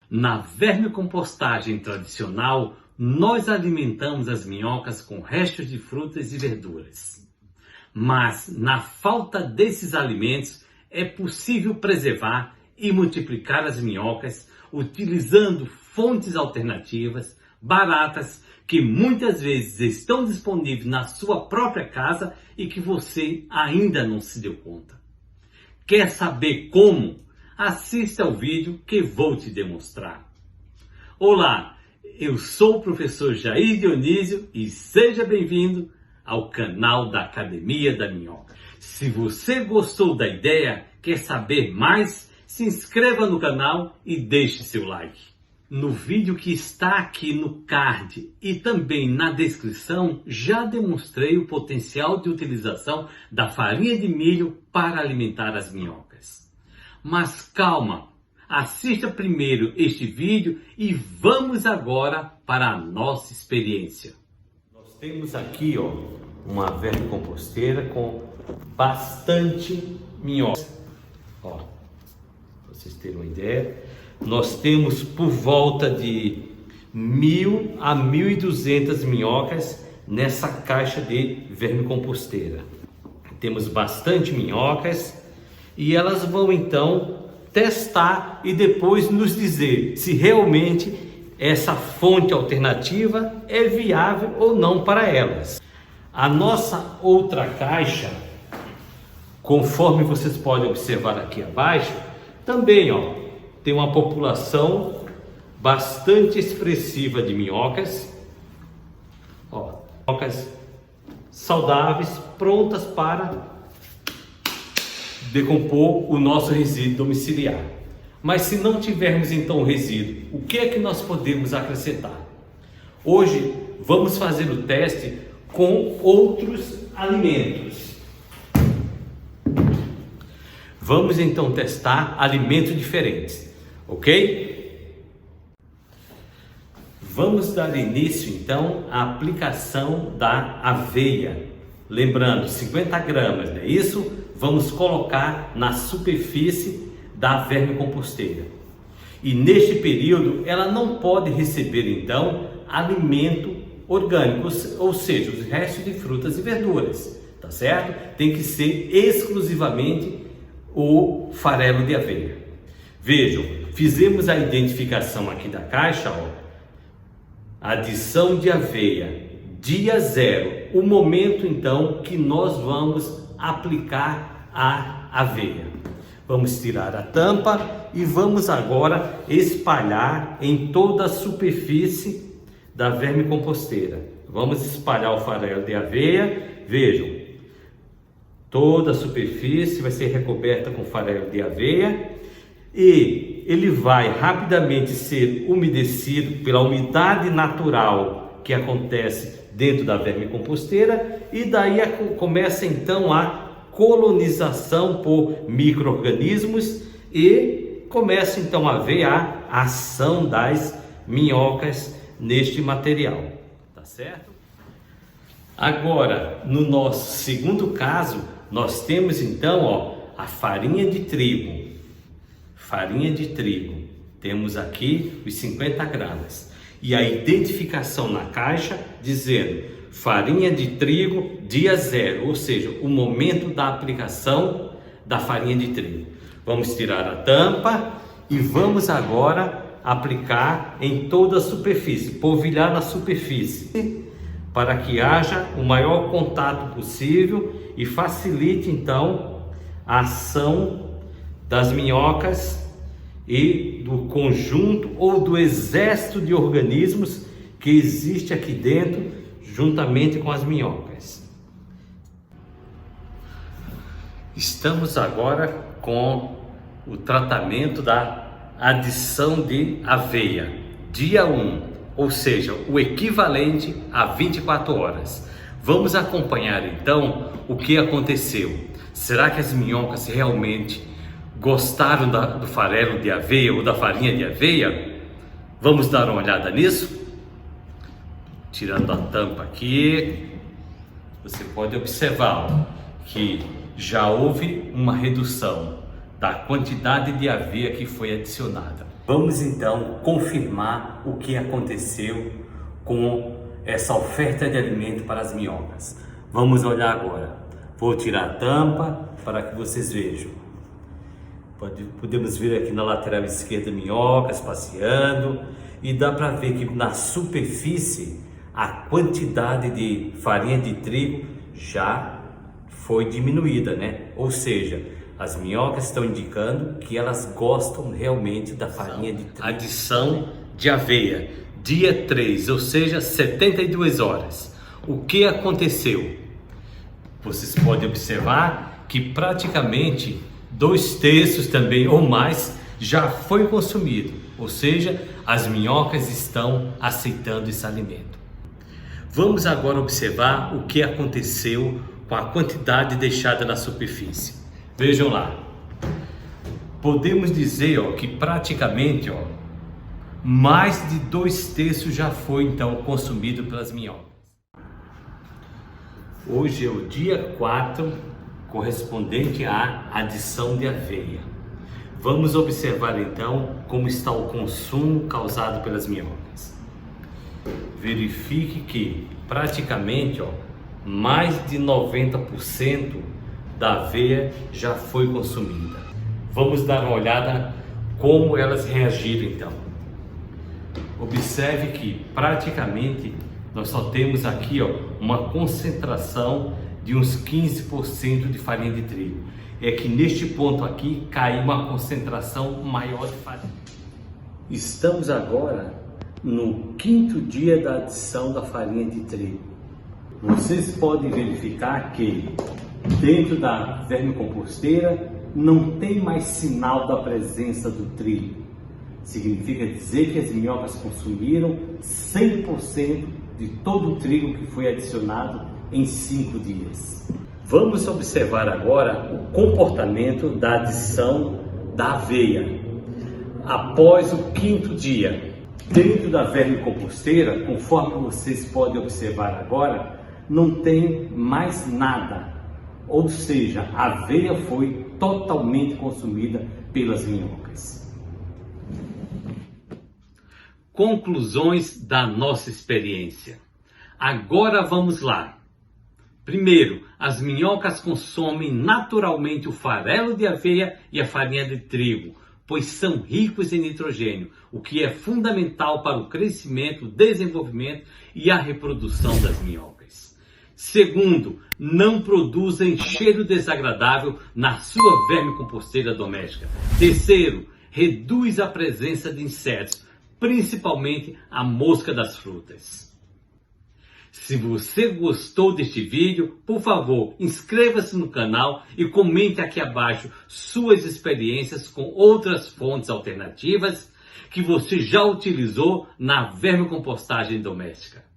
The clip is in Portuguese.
Na vermicompostagem tradicional, nós alimentamos as minhocas com restos de frutas e verduras. Mas, na falta desses alimentos, é possível preservar e multiplicar as minhocas utilizando fontes alternativas, baratas, que muitas vezes estão disponíveis na sua própria casa e que você ainda não se deu conta. Quer saber como? Assista ao vídeo que vou te demonstrar. Olá, eu sou o professor Jair Dionísio e seja bem-vindo ao canal da Academia da Minhoca. Se você gostou da ideia, quer saber mais, se inscreva no canal e deixe seu like. No vídeo que está aqui no card e também na descrição, já demonstrei o potencial de utilização da farinha de milho para alimentar as minhocas. Mas calma, assista primeiro este vídeo e vamos agora para a nossa experiência. Nós temos aqui uma vermicomposteira com bastante minhoca. Para vocês terem uma ideia, nós temos por volta de 1.000 a 1.200 minhocas nessa caixa de vermicomposteira. Temos bastante minhocas e elas vão então testar e depois nos dizer se realmente essa fonte alternativa é viável ou não para elas. A nossa outra caixa, conforme vocês podem observar aqui abaixo, também tem uma população bastante expressiva de minhocas, minhocas saudáveis, prontas para decompor o nosso resíduo domiciliar. Mas se não tivermos então o resíduo, o que é que nós podemos acrescentar? Hoje vamos fazer o teste com outros alimentos. Vamos então testar alimentos diferentes. Ok? Vamos dar início então à aplicação da aveia. Lembrando, 50 gramas, não é isso? Vamos colocar na superfície da vermicomposteira. E neste período ela não pode receber então alimento orgânico, ou seja, os restos de frutas e verduras, tá certo? Tem que ser exclusivamente o farelo de aveia. Vejam, fizemos a identificação aqui da caixa, adição de aveia, dia 0, o momento então que nós vamos aplicar a aveia. Vamos tirar a tampa e vamos agora espalhar em toda a superfície da vermicomposteira. Vamos espalhar o farelo de aveia, vejam, toda a superfície vai ser recoberta com farelo de aveia. E ele vai rapidamente ser umedecido pela umidade natural que acontece dentro da vermicomposteira, e daí começa então a colonização por micro-organismos e começa então a ver a ação das minhocas neste material, tá certo? Agora, no nosso segundo caso, nós temos então a farinha de trigo. Farinha de trigo, temos aqui os 50 gramas e a identificação na caixa dizendo farinha de trigo dia 0, ou seja, o momento da aplicação da farinha de trigo. Vamos tirar a tampa e vamos agora aplicar em toda a superfície, polvilhar na superfície para que haja o maior contato possível e facilite então a ação das minhocas e do conjunto ou do exército de organismos que existe aqui dentro, juntamente com as minhocas. Estamos agora com o tratamento da adição de aveia, dia 1, ou seja, o equivalente a 24 horas. Vamos acompanhar então o que aconteceu. Será que as minhocas realmente gostaram do farelo de aveia ou da farinha de aveia? Vamos dar uma olhada nisso? Tirando a tampa aqui, você pode observar que já houve uma redução da quantidade de aveia que foi adicionada. Vamos então confirmar o que aconteceu com essa oferta de alimento para as minhocas. Vamos olhar agora. Vou tirar a tampa para que vocês vejam. Podemos ver aqui na lateral esquerda minhocas passeando e dá para ver que na superfície a quantidade de farinha de trigo já foi diminuída, né? Ou seja, as minhocas estão indicando que elas gostam realmente da farinha de trigo. Adição de aveia, dia 3, ou seja, 72 horas. O que aconteceu? Vocês podem observar que praticamente 2/3 também ou mais já foi consumido, ou seja, as minhocas estão aceitando esse alimento. Vamos agora observar o que aconteceu com a quantidade deixada na superfície. Vejam lá, podemos dizer que praticamente mais de 2/3 já foi então consumido pelas minhocas. Hoje é o dia 4, correspondente à adição de aveia. Vamos observar então como está o consumo causado pelas minhocas. Verifique que praticamente mais de 90% da aveia já foi consumida. Vamos dar uma olhada como elas reagiram então. Observe que praticamente nós só temos aqui uma concentração de uns 15% de farinha de trigo. É que neste ponto aqui caiu uma concentração maior de farinha. Estamos agora no 5º dia da adição da farinha de trigo. Vocês podem verificar que dentro da vermicomposteira não tem mais sinal da presença do trigo. Significa dizer que as minhocas consumiram 100% de todo o trigo que foi adicionado em 5 dias. Vamos observar agora o comportamento da adição da aveia após o 5º dia. Dentro da vermicomposteira, conforme vocês podem observar agora, não tem mais nada, ou seja, a aveia foi totalmente consumida pelas minhocas. Conclusões da nossa experiência. Agora vamos lá. Primeiro, as minhocas consomem naturalmente o farelo de aveia e a farinha de trigo, pois são ricos em nitrogênio, o que é fundamental para o crescimento, desenvolvimento e a reprodução das minhocas. Segundo, não produzem cheiro desagradável na sua vermicomposteira doméstica. Terceiro, reduz a presença de insetos, principalmente a mosca das frutas. Se você gostou deste vídeo, por favor, inscreva-se no canal e comente aqui abaixo suas experiências com outras fontes alternativas que você já utilizou na vermicompostagem doméstica.